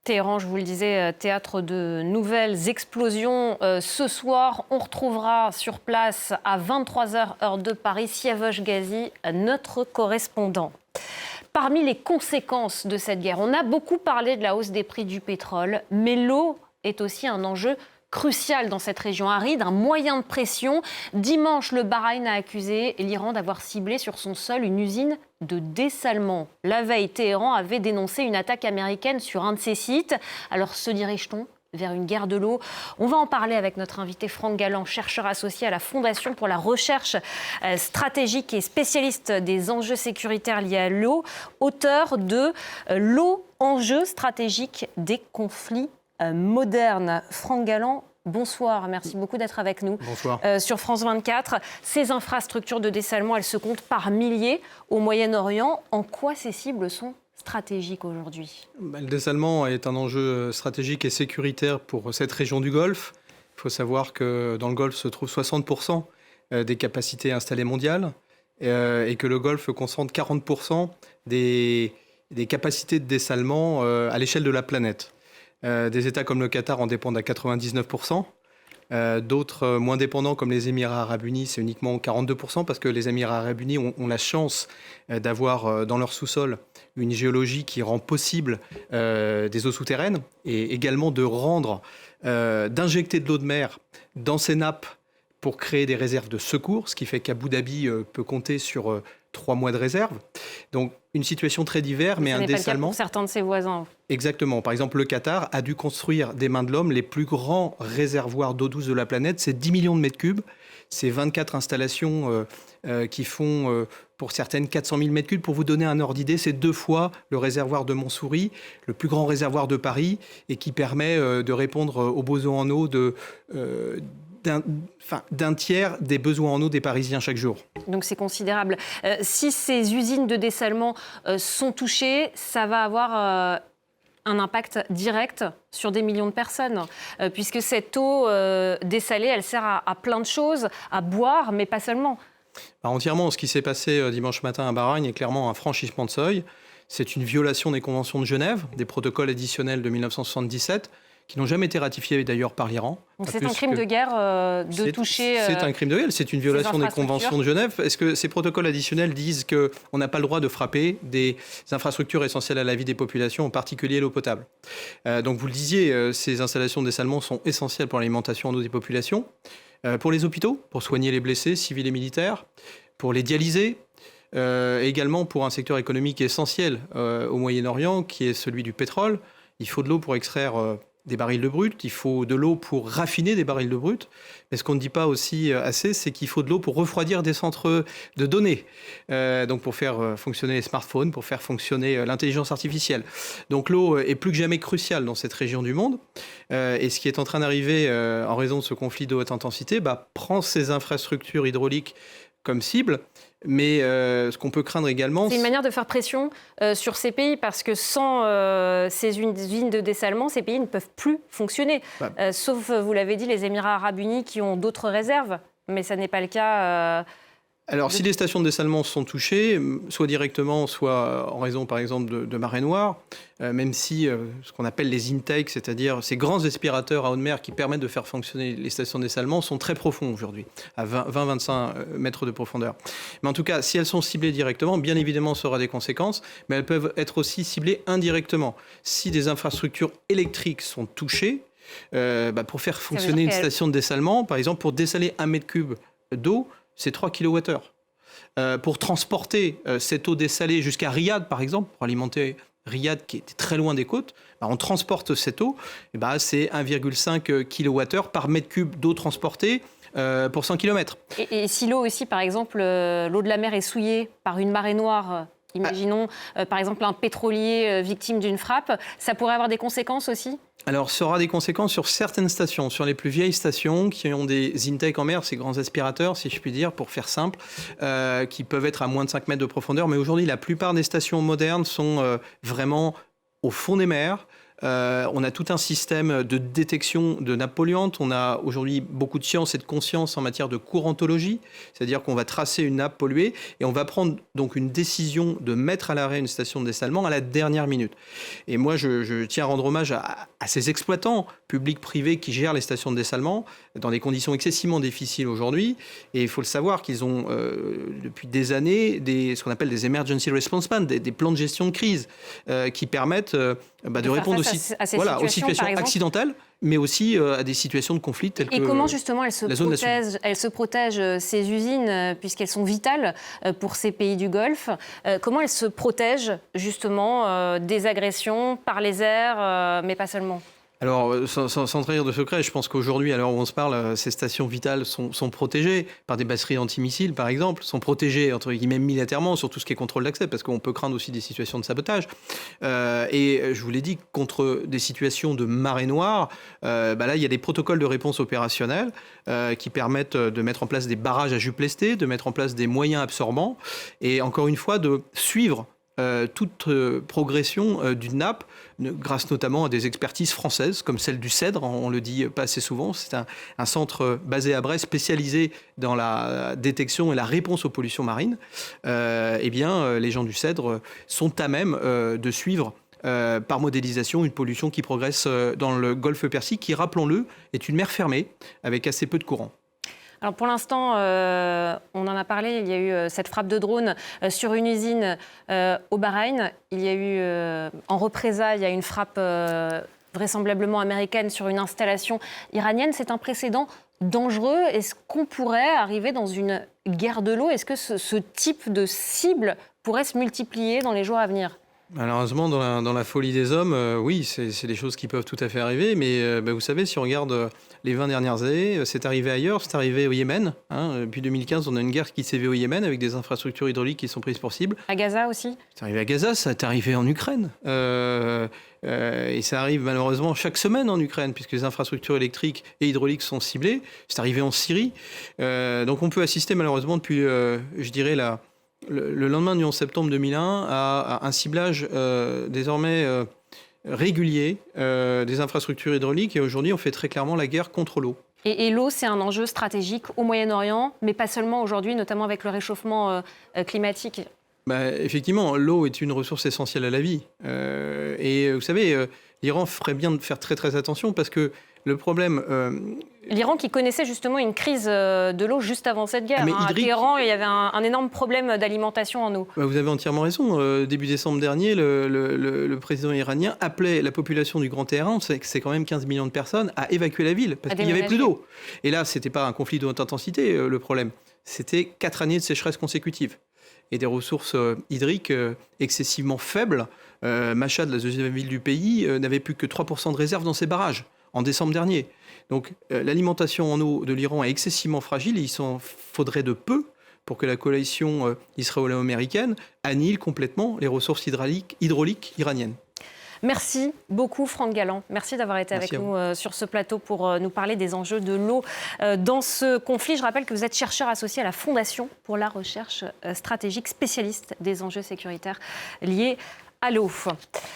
Téhéran, je vous le disais, théâtre de nouvelles explosions. Ce soir, on retrouvera sur place à 23h, heure de Paris, Siavash Ghazi, notre correspondant. Parmi les conséquences de cette guerre, on a beaucoup parlé de la hausse des prix du pétrole, mais l'eau est aussi un enjeu crucial dans cette région aride, un moyen de pression. Dimanche, le Bahreïn a accusé l'Iran d'avoir ciblé sur son sol une usine de dessalement. La veille, Téhéran avait dénoncé une attaque américaine sur un de ses sites. Alors se dirige-t-on vers une guerre de l'eau? On va en parler avec notre invité Franck Galland, chercheur associé à la Fondation pour la recherche stratégique et spécialiste des enjeux sécuritaires liés à l'eau, auteur de L'eau, enjeu stratégique des conflits modernes. Franck Galland, bonsoir, merci beaucoup d'être avec nous. Bonsoir. Sur France 24, ces infrastructures de dessalement, elles se comptent par milliers au Moyen-Orient. En quoi ces cibles sont stratégiques aujourd'hui? Le dessalement est un enjeu stratégique et sécuritaire pour cette région du Golfe. Il faut savoir que dans le Golfe se trouvent 60% des capacités installées mondiales et que le Golfe concentre 40% des capacités de dessalement à l'échelle de la planète. Des États comme le Qatar en dépendent à 99%. D'autres moins dépendants comme les Émirats arabes unis, c'est uniquement 42% parce que les Émirats arabes unis ont la chance d'avoir dans leur sous-sol une géologie qui rend possible des eaux souterraines et également d'injecter de l'eau de mer dans ces nappes pour créer des réserves de secours, ce qui fait qu'Abu Dhabi peut compter sur 3 mois de réserve. Donc une situation très diverse, mais un dessalement. Ce n'est pas le cas pour certains de ses voisins. Exactement. Par exemple, le Qatar a dû construire des mains de l'homme les plus grands réservoirs d'eau douce de la planète. C'est 10 millions de mètres cubes. C'est 24 installations qui font, pour certaines, 400 000 mètres cubes. Pour vous donner un ordre d'idée, c'est 2 fois le réservoir de Montsouris, le plus grand réservoir de Paris, et qui permet de répondre aux besoins en eau d'un tiers des besoins en eau des Parisiens chaque jour. Donc c'est considérable. Si ces usines de dessalement sont touchées, ça va avoir un impact direct sur des millions de personnes, puisque cette eau dessalée, elle sert à plein de choses, à boire, mais pas seulement. Entièrement, ce qui s'est passé dimanche matin à Bahreïn est clairement un franchissement de seuil. C'est une violation des conventions de Genève, des protocoles additionnels de 1977, qui n'ont jamais été ratifiés d'ailleurs par l'Iran. Donc c'est un crime de guerre de toucher... C'est un crime de guerre, c'est une violation des conventions de Genève. Est-ce que ces protocoles additionnels disent qu'on n'a pas le droit de frapper des infrastructures essentielles à la vie des populations, en particulier l'eau potable? Donc vous le disiez, ces installations de dessalement sont essentielles pour l'alimentation en eau des populations, pour les hôpitaux, pour soigner les blessés, civils et militaires, pour les dialyser, également pour un secteur économique essentiel au Moyen-Orient, qui est celui du pétrole. Il faut de l'eau pour extraire des barils de brut, il faut de l'eau pour raffiner des barils de brut. Mais ce qu'on ne dit pas aussi assez, c'est qu'il faut de l'eau pour refroidir des centres de données. Donc pour faire fonctionner les smartphones, pour faire fonctionner l'intelligence artificielle. Donc l'eau est plus que jamais cruciale dans cette région du monde. Et ce qui est en train d'arriver en raison de ce conflit de haute intensité, prend ces infrastructures hydrauliques comme cible. Mais ce qu'on peut craindre également... C'est une manière de faire pression sur ces pays, parce que sans ces usines de dessalement, ces pays ne peuvent plus fonctionner. Sauf, vous l'avez dit, les Émirats arabes unis qui ont d'autres réserves. Mais ça n'est pas le cas... Alors, si les stations de dessalement sont touchées, soit directement, soit en raison, par exemple, de marée noire, même si ce qu'on appelle les intakes, c'est-à-dire ces grands aspirateurs à haute mer qui permettent de faire fonctionner les stations de dessalement, sont très profonds aujourd'hui, à 20-25 mètres de profondeur. Mais en tout cas, si elles sont ciblées directement, bien évidemment, ça aura des conséquences, mais elles peuvent être aussi ciblées indirectement. Si des infrastructures électriques sont touchées, pour faire fonctionner une station de dessalement, par exemple, pour dessaler 1 mètre cube d'eau, c'est 3 kWh. Pour transporter cette eau dessalée jusqu'à Riyad, par exemple, pour alimenter Riyad qui était très loin des côtes, on transporte cette eau, c'est 1,5 kWh par mètre cube d'eau transportée pour 100 km. Et si l'eau aussi, par exemple, l'eau de la mer est souillée par une marée noire, imaginons par exemple un pétrolier victime d'une frappe, ça pourrait avoir des conséquences aussi ? Alors, ça aura des conséquences sur certaines stations, sur les plus vieilles stations qui ont des intakes en mer, ces grands aspirateurs, si je puis dire, pour faire simple, qui peuvent être à moins de 5 mètres de profondeur. Mais aujourd'hui, la plupart des stations modernes sont vraiment au fond des mers, On a tout un système de détection de nappes polluantes. On a aujourd'hui beaucoup de science et de conscience en matière de courantologie, c'est-à-dire qu'on va tracer une nappe polluée et on va prendre donc une décision de mettre à l'arrêt une station de dessalement à la dernière minute. Et moi, je tiens à rendre hommage à ces exploitants publics, privés qui gèrent les stations de dessalement dans des conditions excessivement difficiles aujourd'hui. Et il faut le savoir qu'ils ont depuis des années ce qu'on appelle des emergency response plans, des plans de gestion de crise qui permettent de répondre aussi aux situations accidentelles, mais aussi à des situations de conflit telles que comment justement elles se protègent, ces usines, puisqu'elles sont vitales pour ces pays du Golfe. Comment elles se protègent justement des agressions par les airs, mais pas seulement ? Alors, sans trahir de secret, je pense qu'aujourd'hui, à l'heure où on se parle, ces stations vitales sont protégées par des batteries antimissiles, par exemple, sont protégées, entre guillemets, militairement, sur tout ce qui est contrôle d'accès, parce qu'on peut craindre aussi des situations de sabotage. Et je vous l'ai dit, contre des situations de marée noire, là, il y a des protocoles de réponse opérationnelle qui permettent de mettre en place des barrages à jupes lestées, de mettre en place des moyens absorbants, et encore une fois, de suivre toute progression d'une nappe, grâce notamment à des expertises françaises, comme celle du CEDRE, on le dit pas assez souvent. C'est un centre basé à Brest, spécialisé dans la détection et la réponse aux pollutions marines. Les gens du CEDRE sont à même de suivre par modélisation une pollution qui progresse dans le golfe Persique, qui, rappelons-le, est une mer fermée, avec assez peu de courant. Alors pour l'instant, on en a parlé, il y a eu cette frappe de drone sur une usine au Bahreïn. Il y a eu, en représailles, il y a une frappe vraisemblablement américaine sur une installation iranienne. C'est un précédent dangereux. Est-ce qu'on pourrait arriver dans une guerre de l'eau ? Est-ce que ce type de cible pourrait se multiplier dans les jours à venir ? Malheureusement, dans la folie des hommes, oui, c'est des choses qui peuvent tout à fait arriver. Mais vous savez, si on regarde les 20 dernières années, c'est arrivé ailleurs, c'est arrivé au Yémen. Depuis 2015, on a une guerre qui sévit au Yémen avec des infrastructures hydrauliques qui sont prises pour cible. À Gaza aussi ? C'est arrivé à Gaza, ça est arrivé en Ukraine. Et ça arrive malheureusement chaque semaine en Ukraine, puisque les infrastructures électriques et hydrauliques sont ciblées. C'est arrivé en Syrie. Donc on peut assister malheureusement depuis, je dirais, le lendemain du 11 septembre 2001 à un ciblage désormais régulier des infrastructures hydrauliques. Et aujourd'hui, on fait très clairement la guerre contre l'eau. Et l'eau, c'est un enjeu stratégique au Moyen-Orient, mais pas seulement aujourd'hui, notamment avec le réchauffement climatique. Effectivement, l'eau est une ressource essentielle à la vie. Et vous savez, l'Iran ferait bien de faire très très attention parce que le problème... L'Iran qui connaissait justement une crise de l'eau juste avant cette guerre. À Téhéran, il y avait un énorme problème d'alimentation en eau. Vous avez entièrement raison. Début décembre dernier, le président iranien appelait la population du Grand Téhéran, c'est quand même 15 millions de personnes, à évacuer la ville parce qu'il n'y avait plus d'eau. Et là, ce n'était pas un conflit de haute intensité, le problème. C'était 4 années de sécheresse consécutives et des ressources hydriques excessivement faibles. Machhad, la deuxième ville du pays, n'avait plus que 3% de réserve dans ses barrages en décembre dernier. Donc l'alimentation en eau de l'Iran est excessivement fragile et il s'en faudrait de peu pour que la coalition israélo-américaine annihile complètement les ressources hydrauliques iraniennes. Merci beaucoup Franck Galland. Merci d'avoir été avec nous sur ce plateau pour nous parler des enjeux de l'eau dans ce conflit. Je rappelle que vous êtes chercheur associé à la Fondation pour la recherche stratégique, spécialiste des enjeux sécuritaires liés à l'eau.